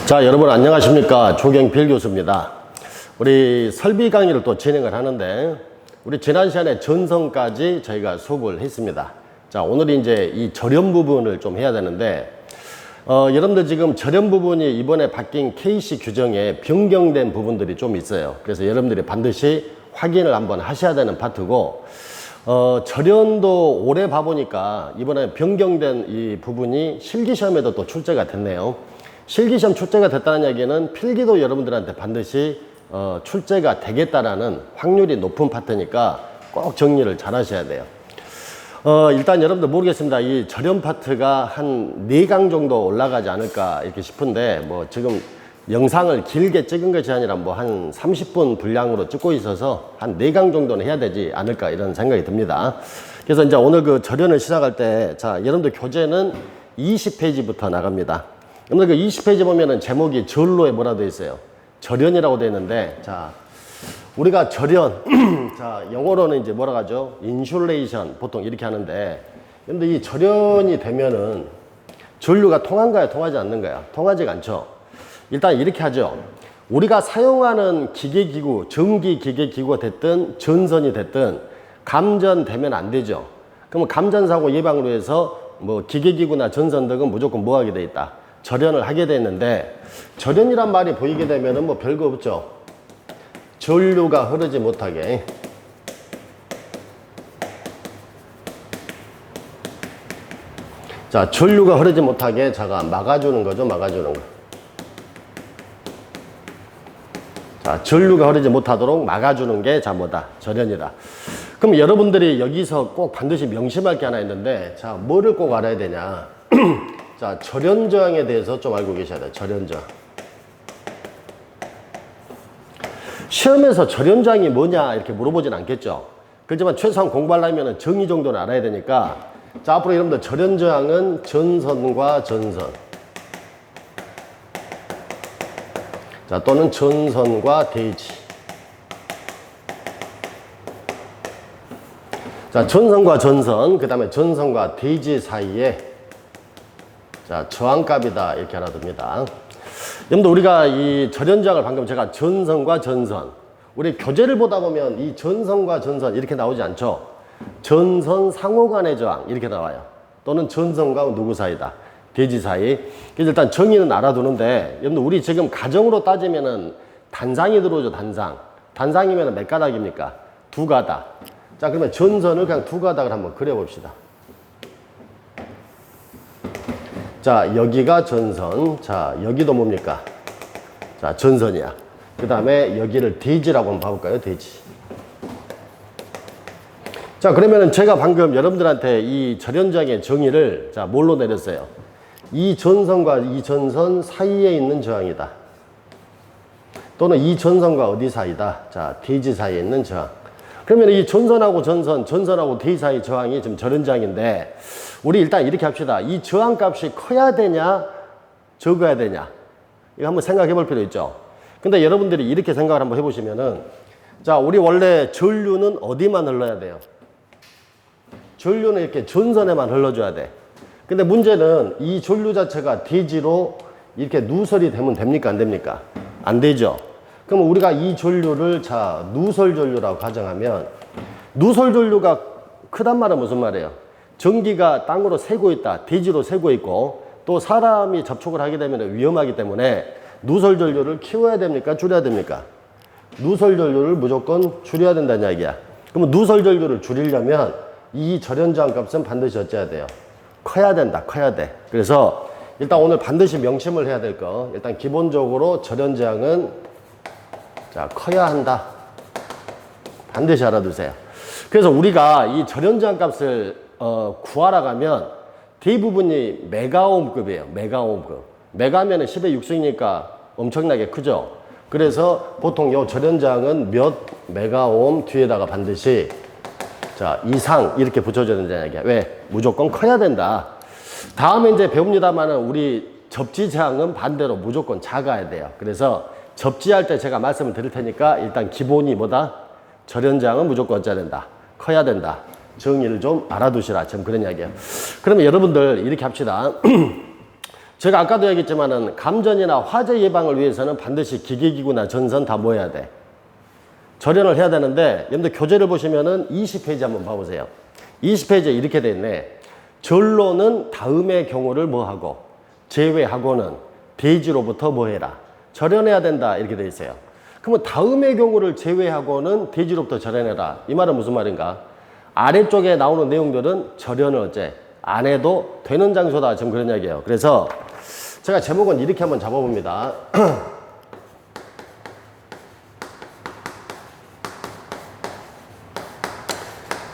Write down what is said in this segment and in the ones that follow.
자, 여러분 안녕하십니까. 조경필 교수입니다. 우리 설비 강의를 또 진행을 하는데, 우리 지난 시간에 전선까지 저희가 수업을 했습니다. 자, 오늘 이제 이 절연 부분을 좀 해야 되는데, 여러분들 지금 절연 부분이 이번에 바뀐 KC 규정에 변경된 부분들이 좀 있어요. 그래서 여러분들이 반드시 확인을 한번 하셔야 되는 파트고, 절연도 올해 봐보니까 이번에 변경된 이 부분이 실기시험에도 또 출제가 됐네요. 실기시험 출제가 됐다는 얘기는 필기도 여러분들한테 반드시 출제가 되겠다라는 확률이 높은 파트니까 꼭 정리를 잘 하셔야 돼요. 일단 여러분들 모르겠습니다. 이 절연 파트가 한 4강 정도 올라가지 않을까 이렇게 싶은데, 뭐 지금 영상을 길게 찍은 것이 아니라 뭐 한 30분 분량으로 찍고 있어서 한 4강 정도는 해야 되지 않을까 이런 생각이 듭니다. 그래서 이제 오늘 그 절연을 시작할 때, 자, 여러분들 교재는 20페이지부터 나갑니다. 여러분들 그 20페이지 보면은 제목이 절로에 뭐라 되어 있어요? 절연이라고 되어 있는데, 자, 우리가 절연, 자, 영어로는 이제 뭐라 하죠? 인슐레이션, 보통 이렇게 하는데, 근데 이 절연이 되면은 전류가 통한가요? 통하지 않는가요? 통하지가 않죠. 일단 이렇게 하죠. 우리가 사용하는 기계기구, 전기기계기구가 됐든 전선이 됐든 감전되면 안 되죠. 그러면 감전사고 예방을 위해서 뭐 기계기구나 전선 등은 무조건 뭐 하게 돼 있다? 절연을 하게 됐는데, 절연이란 말이 보이게 되면은 뭐 별거 없죠. 전류가 흐르지 못하게. 자, 전류가 흐르지 못하게 자가 막아주는 거죠. 막아주는 거. 자, 전류가 흐르지 못하도록 막아주는 게 자 뭐다? 절연이다. 그럼 여러분들이 여기서 꼭 반드시 명심할 게 하나 있는데, 자, 뭐를 꼭 알아야 되냐? 자, 절연 저항에 대해서 좀 알고 계셔야 돼요. 절연 저항. 시험에서 절연 저항이 뭐냐 이렇게 물어보진 않겠죠. 그렇지만 최소한 공부하려면 정의 정도는 알아야 되니까, 자, 앞으로 여러분들 절연 저항은 전선과 전선, 자, 또는 전선과 대지. 자, 전선과 전선, 그 다음에 전선과 대지 사이에, 자, 저항값이다 이렇게 하나 둡니다. 여러분들 우리가 이 절연 저항을 방금 제가 전선과 전선, 우리 교재를 보다 보면 이 전선과 전선 이렇게 나오지 않죠. 전선 상호 간의 저항 이렇게 나와요. 또는 전선과 누구 사이다? 대지 사이. 그래서 일단 정의는 알아두는데, 여러분들 우리 지금 가정으로 따지면은 단상이 들어오죠. 단상. 단상이면 몇 가닥입니까? 2가닥. 자, 그러면 전선을 그냥 2가닥을 한번 그려봅시다. 자, 여기가 전선. 자, 여기도 뭡니까? 자, 전선이야. 그 다음에 여기를 대지라고 한번 봐볼까요? 대지. 자, 그러면은 제가 방금 여러분들한테 이 절연저항의 정의를, 자, 뭘로 내렸어요? 이 전선과 이 전선 사이에 있는 저항이다. 또는 이 전선과 어디 사이다? 자, 대지 사이에 있는 저항. 그러면 이 전선하고 전선, 전선하고 대지 사이 저항이 지금 절연저항인데, 우리 일단 이렇게 합시다. 이 저항값이 커야 되냐, 적어야 되냐? 이거 한번 생각해 볼 필요 있죠. 근데 여러분들이 이렇게 생각을 한번 해보시면은, 자, 우리 원래 전류는 어디만 흘러야 돼요? 전류는 이렇게 전선에만 흘러줘야 돼. 근데 문제는 이 전류 자체가 대지로 이렇게 누설이 되면 됩니까? 안 됩니까? 안 되죠. 그럼 우리가 이 전류를, 자, 누설 전류라고 가정하면, 누설 전류가 크단 말은 무슨 말이에요? 전기가 땅으로 새고 있다, 대지로 새고 있고, 또 사람이 접촉을 하게 되면 위험하기 때문에 누설 전류를 키워야 됩니까? 줄여야 됩니까? 누설 전류를 무조건 줄여야 된다는 이야기야. 그러면 누설 전류를 줄이려면 이 절연 저항 값은 반드시 어째야 돼요? 커야 된다. 커야 돼. 그래서 일단 오늘 반드시 명심을 해야 될 거, 일단 기본적으로 절연 저항은, 자, 커야 한다. 반드시 알아두세요. 그래서 우리가 이 절연 저항 값을 구하러 가면 대부분이 메가옴급이에요. 메가옴급. 메가면은 10의 6승이니까 엄청나게 크죠. 그래서 보통 이 절연 저항은 몇 메가옴 뒤에다가 반드시, 자, 이상 이렇게 붙여줘야 된다는 얘기야. 왜? 무조건 커야 된다. 다음에 이제 배웁니다만은 우리 접지 저항은 반대로 무조건 작아야 돼요. 그래서 접지할 때 제가 말씀을 드릴 테니까 일단 기본이 뭐다? 절연 저항은 무조건 어째야 된다? 커야 된다. 정의를 좀 알아두시라. 지금 그런 이야기예요. 그러면 여러분들 이렇게 합시다. 제가 아까도 얘기했지만은 감전이나 화재 예방을 위해서는 반드시 기계기구나 전선 다 모여야 돼. 절연을 해야 되는데, 여러분들 교재를 보시면은 20페이지 한번 봐보세요. 20페이지에 이렇게 돼 있네. 절로는 다음의 경우를 뭐 하고, 제외하고는 대지로부터 뭐 해라. 절연해야 된다. 이렇게 돼 있어요. 그러면 다음의 경우를 제외하고는 대지로부터 절연해라. 이 말은 무슨 말인가? 아래쪽에 나오는 내용들은 절연을 어째 안 해도 되는 장소다. 지금 그런 이야기예요. 그래서 제가 제목은 이렇게 한번 잡아봅니다.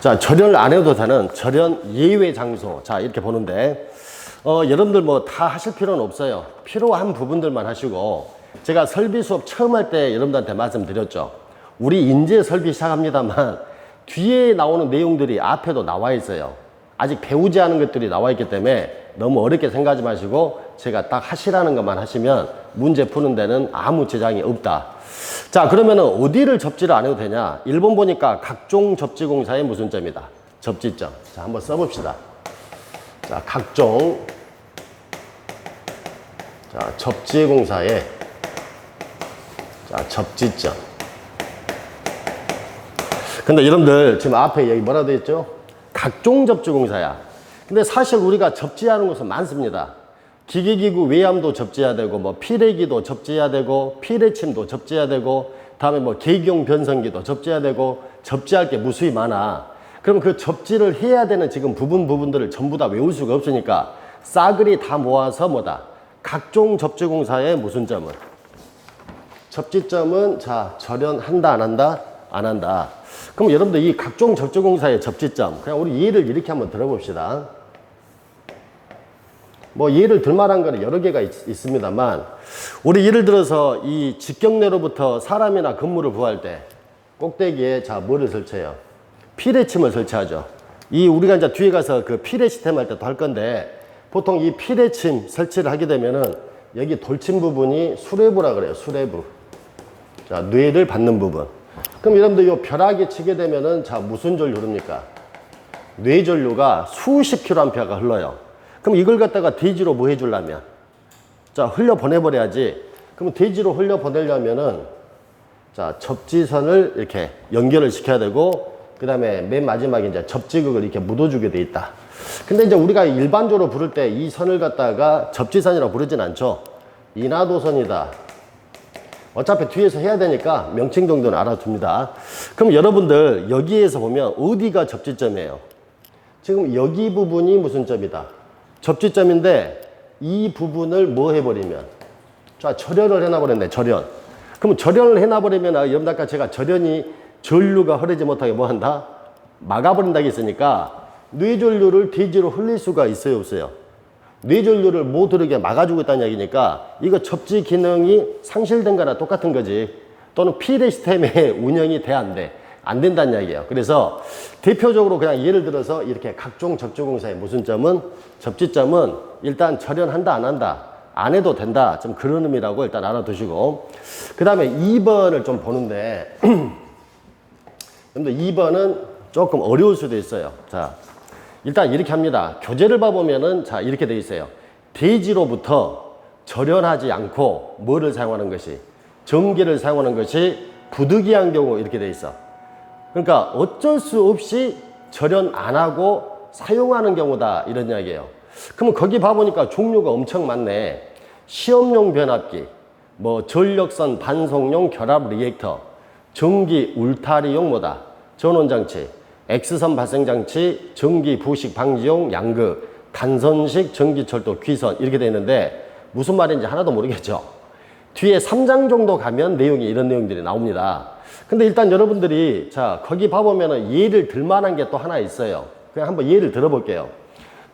자, 절연을 안 해도 되는 절연 예외 장소. 자, 이렇게 보는데, 여러분들 뭐 다 하실 필요는 없어요. 필요한 부분들만 하시고, 제가 설비 수업 처음 할 때 여러분들한테 말씀드렸죠. 우리 이제 설비 시작합니다만, 뒤에 나오는 내용들이 앞에도 나와 있어요. 아직 배우지 않은 것들이 나와 있기 때문에 너무 어렵게 생각하지 마시고, 제가 딱 하시라는 것만 하시면 문제 푸는 데는 아무 지장이 없다. 자, 그러면은 어디를 접지를 안 해도 되냐? 1번 보니까 각종 접지공사의 무슨 점이다? 접지점. 자, 한번 써봅시다. 자, 각종 접지공사의 접지점. 근데 여러분들 지금 앞에 여기 뭐라 되어 있죠? 각종 접지공사야. 근데 사실 우리가 접지하는 것은 많습니다. 기계기구 외암도 접지해야 되고, 뭐 피레기도 접지해야 되고, 피레침도 접지해야 되고, 다음에 뭐 계기용 변성기도 접지해야 되고, 접지할 게 무수히 많아. 그럼 그 접지를 해야 되는 지금 부분들을 전부 다 외울 수가 없으니까 싸그리 다 모아서 뭐다? 각종 접지공사의 무슨 점은? 접지점은 자, 절연한다, 안 한다? 안 한다. 그럼 여러분들 이 각종 접지공사의 접지점, 그냥 우리 예를 이렇게 한번 들어봅시다. 뭐 예를 들 만한 거는 여러 개가 있습니다만, 우리 예를 들어서 이 직경내로부터 사람이나 건물을 구할 때 꼭대기에 자, 뭐를 설치해요? 피레침을 설치하죠. 이 우리가 이제 뒤에 가서 그 피레 시스템 할 때도 할 건데, 보통 이 피레침 설치를 하게 되면은 여기 돌침 부분이 수뇌부라 그래요. 수뇌부. 자, 뇌를 받는 부분. 그럼 여러분들 이 벼락이 치게 되면은 자, 무슨 전류 흐릅니까? 뇌전류가 수십 kA가 흘러요. 그럼 이걸 갖다가 대지로 뭐 해주려면? 자, 흘려 보내버려야지. 그럼 대지로 흘려 보내려면은 자, 접지선을 이렇게 연결을 시켜야 되고, 그 다음에 맨 마지막에 이제 접지극을 이렇게 묻어주게 돼 있다. 근데 이제 우리가 일반적으로 부를 때 이 선을 갖다가 접지선이라고 부르진 않죠. 인하도선이다. 어차피 뒤에서 해야 되니까 명칭 정도는 알아둡니다. 그럼 여러분들 여기에서 보면 어디가 접지점이에요? 지금 여기 부분이 무슨 점이다? 접지점인데 이 부분을 뭐 해버리면? 자, 절연을 해놔버렸네, 절연. 그럼 절연을 해놔버리면, 여러분 아까 제가 절연이 전류가 흐르지 못하게 뭐 한다? 막아버린다고 했으니까 뇌전류를 대지로 흘릴 수가 있어요, 없어요? 뇌전류를 못 흐르게 막아주고 있다는 얘기니까 이거 접지 기능이 상실된 거나 똑같은 거지. 또는 피레 시스템의 운영이 돼, 안 돼? 안 된다는 얘기예요. 그래서 대표적으로 그냥 예를 들어서 이렇게 각종 접지공사의 무슨 점은, 접지점은 일단 절연한다, 안 한다? 안 해도 된다. 좀 그런 의미라고 일단 알아두시고. 그 다음에 2번을 좀 보는데, 여러분들 2번은 조금 어려울 수도 있어요. 자, 일단 이렇게 합니다. 교재를 봐보면은 자, 이렇게 돼 있어요. 대지로부터 절연하지 않고 뭐를 사용하는 것이? 전기를 사용하는 것이 부득이한 경우 이렇게 돼 있어. 그러니까 어쩔 수 없이 절연 안 하고 사용하는 경우다, 이런 이야기예요. 그러면 거기 봐보니까 종류가 엄청 많네. 시험용 변압기, 뭐 전력선 반송용 결합 리액터, 전기 울타리용 뭐다? 전원장치, X선 발생장치, 전기 부식 방지용 양극, 단선식 전기철도 귀선, 이렇게 되어 있는데 무슨 말인지 하나도 모르겠죠. 뒤에 3장 정도 가면 내용이 이런 내용들이 나옵니다. 근데 일단 여러분들이 자, 거기 봐보면은 예를 들 만한 게 또 하나 있어요. 그냥 한번 예를 들어볼게요.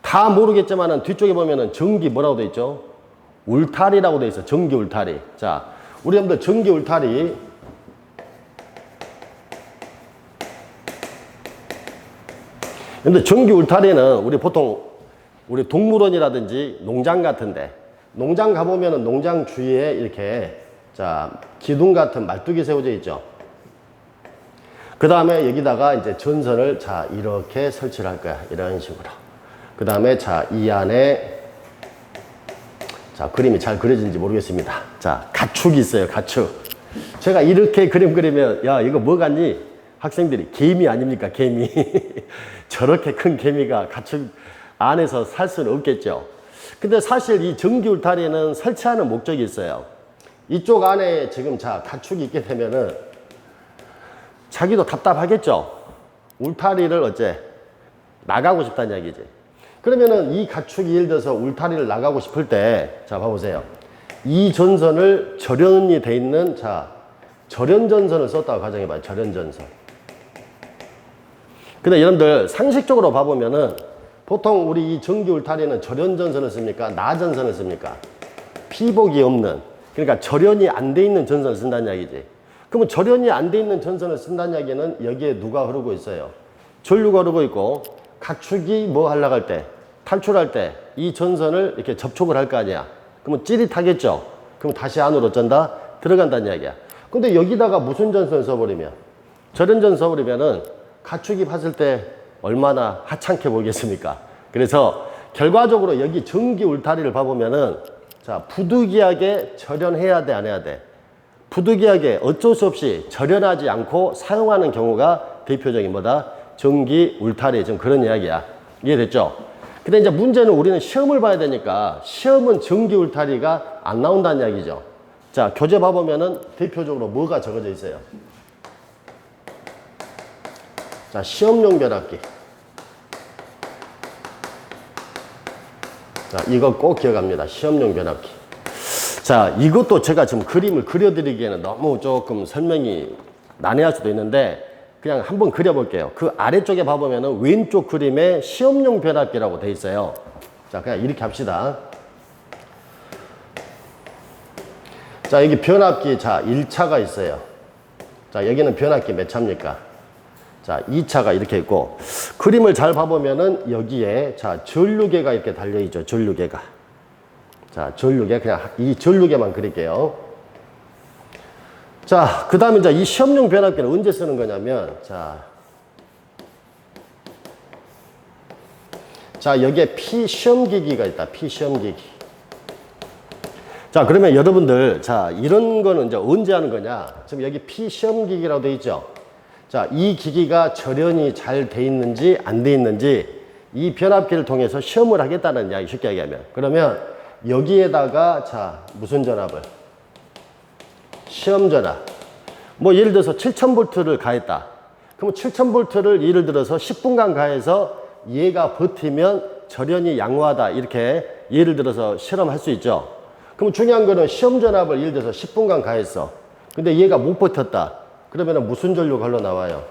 다 모르겠지만은 뒤쪽에 보면은 전기 뭐라고 돼 있죠? 울타리라고 돼 있어. 전기 울타리. 자, 우리 여러분들 전기 울타리. 근데 전기 울타리는 우리 보통 우리 동물원이라든지 농장 같은데, 농장 가보면은 농장 주위에 이렇게 자, 기둥 같은 말뚝이 세워져 있죠. 그 다음에 여기다가 이제 전선을 자, 이렇게 설치를 할 거야. 이런 식으로. 그 다음에 자, 이 안에 자, 그림이 잘 그려진지 모르겠습니다. 자, 가축이 있어요, 가축. 제가 이렇게 그림 그리면, 야, 이거 뭐 같니? 학생들이, 개미 아닙니까, 개미. 저렇게 큰 개미가 가축 안에서 살 수는 없겠죠. 근데 사실 이 전기 울타리는 설치하는 목적이 있어요. 이쪽 안에 지금 자, 가축이 있게 되면은 자기도 답답하겠죠. 울타리를 어째 나가고 싶다는 이야기지. 그러면은 이 가축이 예를 들어서 울타리를 나가고 싶을 때, 자, 봐보세요. 이 전선을 절연이 돼 있는, 자, 절연전선을 썼다고 가정해봐요. 절연전선. 근데 여러분들 상식적으로 봐보면은 보통 우리 이 전기 울타리는 절연전선을 씁니까? 나전선을 씁니까? 피복이 없는, 그러니까 절연이 안 돼 있는 전선을 쓴다는 이야기지. 그러면 절연이 안 돼 있는 전선을 쓴다는 이야기는 여기에 누가 흐르고 있어요? 전류가 흐르고 있고, 가축이 뭐 하려고 할 때, 탈출할 때 이 전선을 이렇게 접촉을 할 거 아니야. 그러면 찌릿하겠죠? 그럼 다시 안으로 쩐다? 들어간다는 이야기야. 근데 여기다가 무슨 전선을 써버리면, 절연전 써버리면은 가축이 봤을 때 얼마나 하찮게 보이겠습니까? 그래서 결과적으로 여기 전기 울타리를 봐보면은, 자, 부득이하게 절연해야 돼, 안 해야 돼? 부득이하게 어쩔 수 없이 절연하지 않고 사용하는 경우가 대표적인 뭐다? 전기 울타리. 지금 그런 이야기야. 이해됐죠? 근데 이제 문제는 우리는 시험을 봐야 되니까 시험은 전기 울타리가 안 나온다는 이야기죠. 자, 교재 봐보면은 대표적으로 뭐가 적어져 있어요? 자, 시험용 변압기. 자, 이거 꼭 기억합니다. 시험용 변압기. 자, 이것도 제가 지금 그림을 그려드리기에는 너무 조금 설명이 난해할 수도 있는데 그냥 한번 그려볼게요. 그 아래쪽에 봐보면은 왼쪽 그림에 시험용 변압기라고 돼 있어요. 자, 그냥 이렇게 합시다. 자, 여기 변압기, 자, 1차가 있어요. 자, 여기는 변압기 몇 차입니까? 자, 2차가 이렇게 있고, 그림을 잘 봐보면은 여기에, 자, 전류계가 이렇게 달려있죠. 전류계가. 자, 전류계, 그냥 이 전류계만 그릴게요. 자, 그 다음에 이제 이 시험용 변압기는 언제 쓰는 거냐면, 자, 여기에 피시험기기가 있다. 피시험기기. 자, 그러면 여러분들, 자, 이런 거는 이제 언제 하는 거냐? 지금 여기 피시험기기라고 돼 있죠? 자, 이 기기가 절연이 잘 돼 있는지 안 돼 있는지 이 변압기를 통해서 시험을 하겠다는 이야기, 쉽게 얘기하면. 그러면 여기에다가, 자, 무슨 전압을? 시험 전압. 뭐 예를 들어서 7000V를 가했다. 그럼 7000V를 예를 들어서 10분간 가해서 얘가 버티면 절연이 양호하다. 이렇게 예를 들어서 실험할 수 있죠. 그럼 중요한 거는 시험 전압을 예를 들어서 10분간 가했어. 근데 얘가 못 버텼다. 그러면 무슨 전류가 흘러나와요?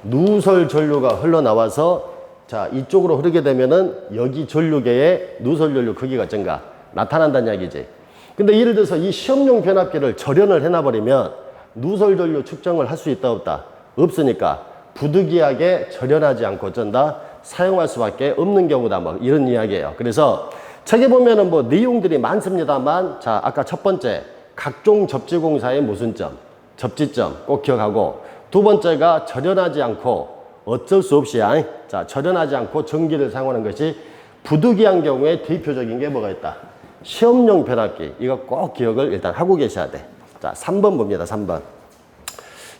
누설 전류가 흘러나와서, 자, 이쪽으로 흐르게 되면은 여기 전류계에 누설 전류 크기가 증가, 나타난다는 이야기지. 근데 예를 들어서 이 시험용 변압기를 절연을 해놔버리면 누설 전류 측정을 할 수 있다, 없다? 없으니까 부득이하게 절연하지 않고 어쩐다? 사용할 수밖에 없는 경우다. 뭐 이런 이야기예요. 그래서 책에 보면은 뭐 내용들이 많습니다만, 자, 아까 첫 번째, 각종 접지공사의 모순점, 접지점 꼭 기억하고, 두 번째가 절연하지 않고 어쩔 수 없이, 자, 절연하지 않고 전기를 사용하는 것이 부득이한 경우에 대표적인 게 뭐가 있다? 시험용 변압기. 이거 꼭 기억을 일단 하고 계셔야 돼. 자, 3번 봅니다. 3번.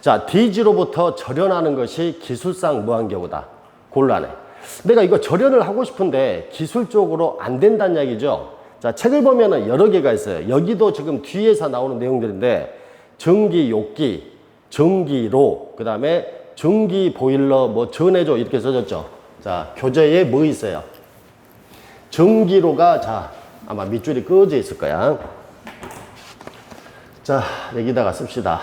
자, 대지로부터 절연하는 것이 기술상 뭐한 경우다? 곤란해. 내가 이거 절연을 하고 싶은데 기술적으로 안 된다는 이야기죠. 자, 책을 보면은 여러 개가 있어요. 여기도 지금 뒤에서 나오는 내용들인데, 전기 욕기, 전기로, 그 다음에 전기 보일러, 뭐 전해조 이렇게 써졌죠. 자, 교재에 뭐 있어요? 전기로가, 자, 아마 밑줄이 꺼져 있을 거야. 자, 여기다가 씁시다.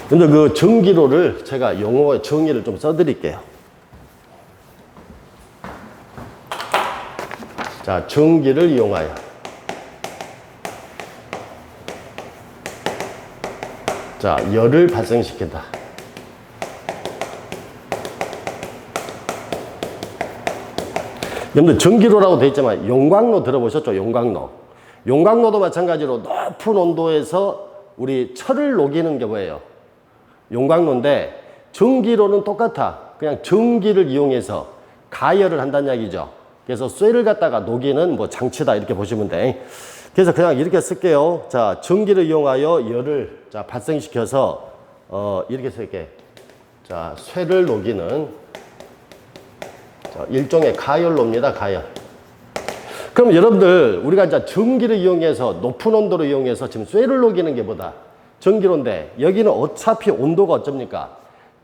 근데 그 전기로를 제가 용어의 정의를 좀 써드릴게요. 자, 전기를 이용하여. 자, 열을 발생시킨다. 여러분들 전기로라고 되어 있지만 용광로 들어보셨죠? 용광로. 용광로도 마찬가지로 높은 온도에서 우리 철을 녹이는 게 뭐예요? 용광로인데 전기로는 똑같아. 그냥 전기를 이용해서 가열을 한다는 이야기죠. 그래서 쇠를 갖다가 녹이는 뭐 장치다 이렇게 보시면 돼. 그래서 그냥 이렇게 쓸게요. 자, 전기를 이용하여 열을 자, 발생시켜서 이렇게 쓸게. 자, 쇠를 녹이는 자, 일종의 가열로입니다. 가열. 그럼 여러분들 우리가 이제 전기를 이용해서 높은 온도로 이용해서 지금 쇠를 녹이는 게 뭐다? 전기로인데 여기는 어차피 온도가 어쩝니까?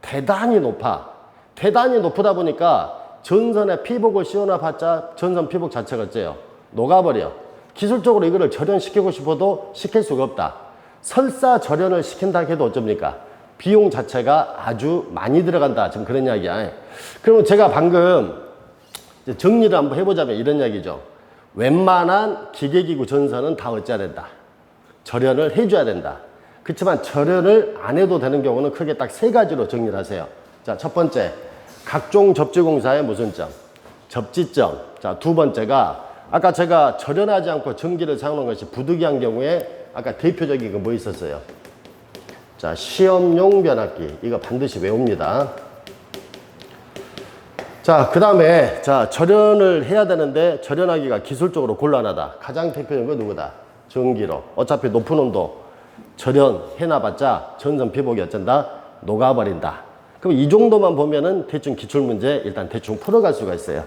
대단히 높아. 대단히 높다 보니까 전선에 피복을 씌워놔봤자 전선 피복 자체가 어째요? 녹아버려. 기술적으로 이거를 절연시키고 싶어도 시킬 수가 없다. 설사 절연을 시킨다 해도 어쩝니까? 비용 자체가 아주 많이 들어간다. 지금 그런 이야기야. 그러면 제가 방금 이제 정리를 한번 해보자면 이런 이야기죠. 웬만한 기계기구 전선은 다 어찌해야 된다. 절연을 해줘야 된다. 그렇지만 절연을 안 해도 되는 경우는 크게 딱 세 가지로 정리를 하세요. 자, 첫 번째, 각종 접지공사의 무슨 점? 접지점. 자, 두 번째가 아까 제가 절연하지 않고 전기를 사용하는 것이 부득이한 경우에 아까 대표적인 거 뭐 있었어요? 자, 시험용 변압기. 이거 반드시 외웁니다. 자, 그 다음에 자, 절연을 해야 되는데 절연하기가 기술적으로 곤란하다. 가장 대표적인 건 누구다? 전기로. 어차피 높은 온도 절연해놔봤자 전선 피복이 어쩐다? 녹아버린다. 그럼 이 정도만 보면은 대충 기출문제 일단 대충 풀어갈 수가 있어요.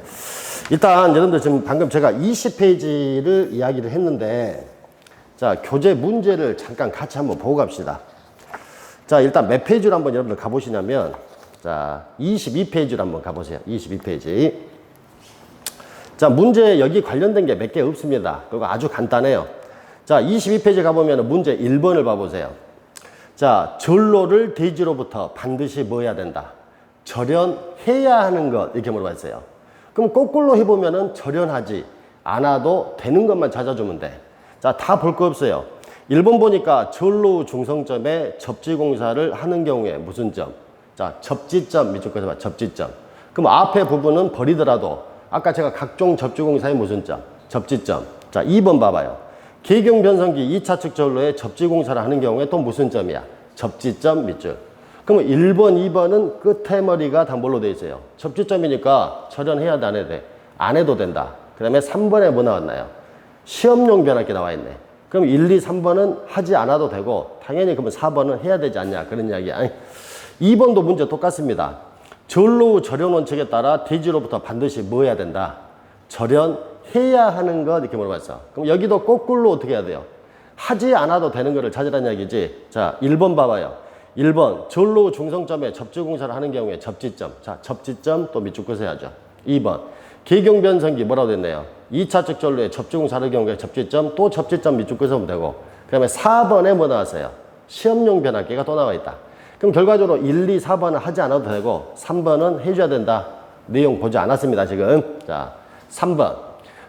일단 여러분들 지금 방금 제가 20페이지를 이야기를 했는데 자, 교재 문제를 잠깐 같이 한번 보고 갑시다. 자, 일단 몇 페이지로 한번 여러분들 가보시냐면 자, 22페이지로 한번 가보세요. 22페이지. 자, 문제 여기 관련된 게 몇 개 없습니다. 그리고 아주 간단해요. 자, 22페이지 가보면 문제 1번을 봐보세요. 자, 전로를 대지로부터 반드시 뭐 해야 된다? 절연해야 하는 것. 이렇게 물어봤어요. 그럼 거꾸로 해보면은 절연하지 않아도 되는 것만 찾아주면 돼. 자, 다 볼 거 없어요. 1번 보니까 전로 중성점에 접지공사를 하는 경우에 무슨 점? 자, 접지점 밑줄 그어서 봐. 접지점. 그럼 앞에 부분은 버리더라도 아까 제가 각종 접지공사의 무슨 점? 접지점. 자, 2번 봐봐요. 계경 변성기 2차 측 전로에 접지공사를 하는 경우에 또 무슨 점이야? 접지점 밑줄. 그러면 1번, 2번은 끝에 머리가 다 뭘로 돼 있어요? 접지점이니까 절연해야 돼, 안 해도 돼? 안 해도 된다. 그 다음에 3번에 뭐 나왔나요? 시험용 변압기 나와 있네. 그럼 1, 2, 3번은 하지 않아도 되고 당연히 그러면 4번은 해야 되지 않냐 그런 이야기야. 2번도 문제 똑같습니다. 전로 절연 원칙에 따라 대지로부터 반드시 뭐 해야 된다? 절연해야 하는 것 이렇게 물어봤어. 그럼 여기도 거꾸로 어떻게 해야 돼요? 하지 않아도 되는 거를 찾으라는 이야기지. 자, 1번 봐봐요. 1번 전로 중성점에 접지공사를 하는 경우에 접지점. 자, 접지점 또 밑줄 그어서 해야죠. 2번 계경 변성기 뭐라고 됐네요? 2차 측 전로에 접지공사를 하는 경우에 접지점 또 접지점 밑줄 그어서 하면 되고 그 다음에 4번에 뭐 나왔어요? 시험용 변압기가 또 나와 있다. 그럼 결과적으로 1, 2, 4번은 하지 않아도 되고 3번은 해줘야 된다. 내용 보지 않았습니다 지금. 자, 3번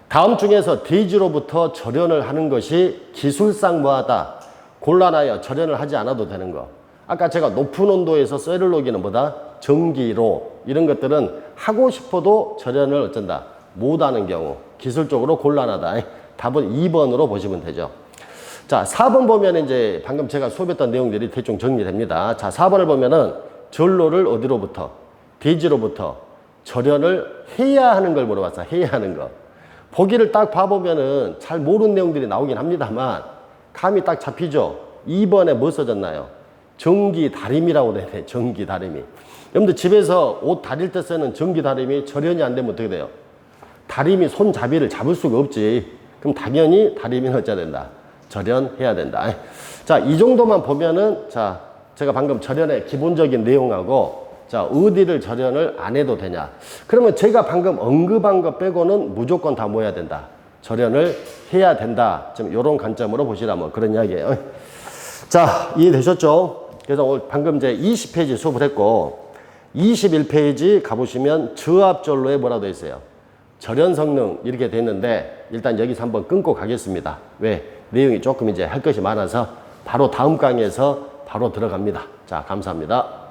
다음 중에서 대지로부터 절연을 하는 것이 기술상 뭐하다? 곤란하여 절연을 하지 않아도 되는 거. 아까 제가 높은 온도에서 쇠를 녹이는 뭐다? 전기로 이런 것들은 하고 싶어도 절연을 어쩐다? 못하는 경우 기술적으로 곤란하다. 답은 2번으로 보시면 되죠. 자, 4번 보면 이제 방금 제가 수업했던 내용들이 대충 정리됩니다. 자, 4번을 보면은 전로를 어디로부터? 대지로부터 절연을 해야 하는 걸 물어봤어. 해야 하는 거. 보기를 딱 봐보면은 잘 모르는 내용들이 나오긴 합니다만 감이 딱 잡히죠. 2번에 뭐 써졌나요? 전기 다림이라고 되네. 전기 다림이. 여러분들 집에서 옷 다릴 때 쓰는 전기 다림이 절연이 안 되면 어떻게 돼요? 다림이 손잡이를 잡을 수가 없지. 그럼 당연히 다림이는 어찌해야 된다? 절연해야 된다. 자, 이 정도만 보면은 자, 제가 방금 절연의 기본적인 내용하고 자, 어디를 절연을 안 해도 되냐? 그러면 제가 방금 언급한 것 빼고는 무조건 다 뭐 해야 된다? 절연을 해야 된다. 지금 이런 관점으로 보시라면 그런 이야기예요. 자, 이해되셨죠? 그래서 오늘 방금 이제 20페이지 수업을 했고 21페이지 가보시면 저압전로에 뭐라고 되어 있어요? 절연 성능 이렇게 돼 있는데 일단 여기서 한번 끊고 가겠습니다. 왜? 내용이 조금 이제 할 것이 많아서 바로 다음 강의에서 바로 들어갑니다. 자, 감사합니다.